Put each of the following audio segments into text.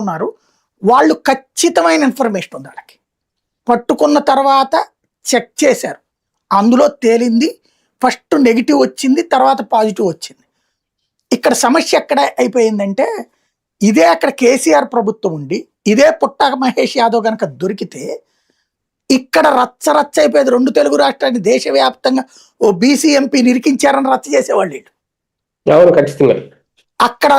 ఉన్నారు. వాళ్ళు ఖచ్చితమైన ఇన్ఫర్మేషన్ ఉంది వాళ్ళకి. పట్టుకున్న తర్వాత చెక్ చేశారు. అందులో తేలింది ఫస్ట్ నెగిటివ్ వచ్చింది, తర్వాత పాజిటివ్ వచ్చింది. ఇక్కడ సమస్య ఎక్కడ అయిపోయిందంటే, ఇదే అక్కడ కేసీఆర్ ప్రభుత్వం ఉండి ఇదే పుట్టాక మహేష్ యాదవ్ కనుక దొరికితే ఇక్కడ రచ్చ రచ్చ అయిపోయేది. 2 తెలుగు రాష్ట్రాన్ని దేశవ్యాప్తంగా ఓ బీసీ ఎంపీని ఇరికించారని రచ్చ చేసేవాళ్ళు వీళ్ళు. అవును, ఖచ్చితంగా. అక్కడ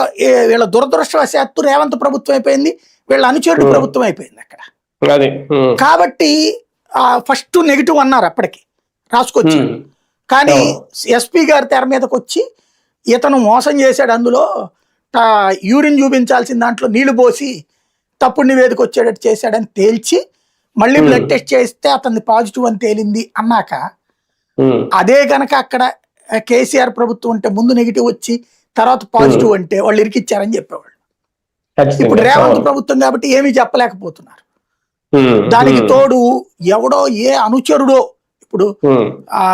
వీళ్ళ దురదృష్టవశాత్తు రేవంత్ ప్రభుత్వం అయిపోయింది, వీళ్ళ అనుచరుడు ప్రభుత్వం అయిపోయింది అక్కడ. కాబట్టి ఫస్ట్ నెగిటివ్ అన్నారు అప్పటికి రాసుకొచ్చి. కానీ ఎస్పీ గారి తెర మీదకి వచ్చి ఇతను మోసం చేశాడు, అందులో యూరిన్ చూపించాల్సిన దాంట్లో నీళ్లు పోసి తప్పుడు నివేదిక వచ్చేటట్టు చేశాడని తేల్చి మళ్ళీ బ్లడ్ టెస్ట్ చేస్తే అతన్ని పాజిటివ్ అని తేలింది అన్నాక, అదే గనక అక్కడ కేసీఆర్ ప్రభుత్వం ఉంటే ముందు నెగిటివ్ వచ్చి తర్వాత పాజిటివ్ అంటే వాళ్ళు ఇరికిచ్చారని చెప్పేవాళ్ళు. ఇప్పుడు రేవంత్ ప్రభుత్వం కాబట్టి ఏమీ చెప్పలేకపోతున్నారు. దానికి తోడు ఎవడో ఏ అనుచరుడో, ఇప్పుడు ఆ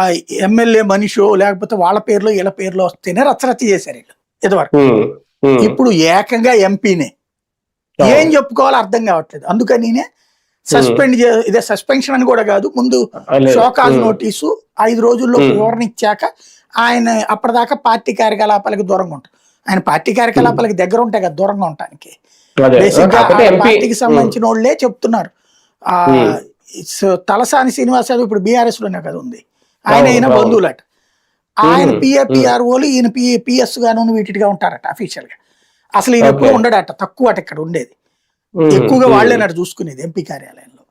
ఎమ్మెల్యే మనిషో లేకపోతే వాళ్ళ పేర్లో వీళ్ళ పేర్లో వస్తేనే రచ్చరచ్చ చేశారు వీళ్ళు ఇదివరకు. ఇప్పుడు ఏకంగా ఎంపీనే, ఏం చెప్పుకోవాలో అర్థం కావట్లేదు. అందుకని సస్పెండ్ ఇదే సస్పెన్షన్ అని కూడా కాదు, ముందు షోకాజ్ నోటీసు 5 రోజుల్లో వివరణ ఇచ్చాక ఆయన అప్పటిదాకా పార్టీ కార్యకలాపాలకు దూరంగా ఉంటారు. ఆయన పార్టీ కార్యకలాపాలకు దగ్గర ఉంటాయి కదా దూరంగా ఉండటానికి. బేసిక్ గా పార్టీకి సంబంధించిన వాళ్ళే చెప్తున్నారు. తలసాని శ్రీనివాస్ యాదవ్ ఇప్పుడు బీఆర్ఎస్ లోనే కదా ఉంది, ఆయన బంధువులట. ఆయన పిఆర్ఓలు ఈయన పిఎస్ గాను వీటిగా ఉంటారట అఫీషియల్ గా. అసలు ఈయన ఎప్పుడు ఉండడట, తక్కువ అట ఇక్కడ ఉండేది, ఎక్కువగా వాళ్ళేనట చూసుకునేది ఎంపీ కార్యాలయంలో.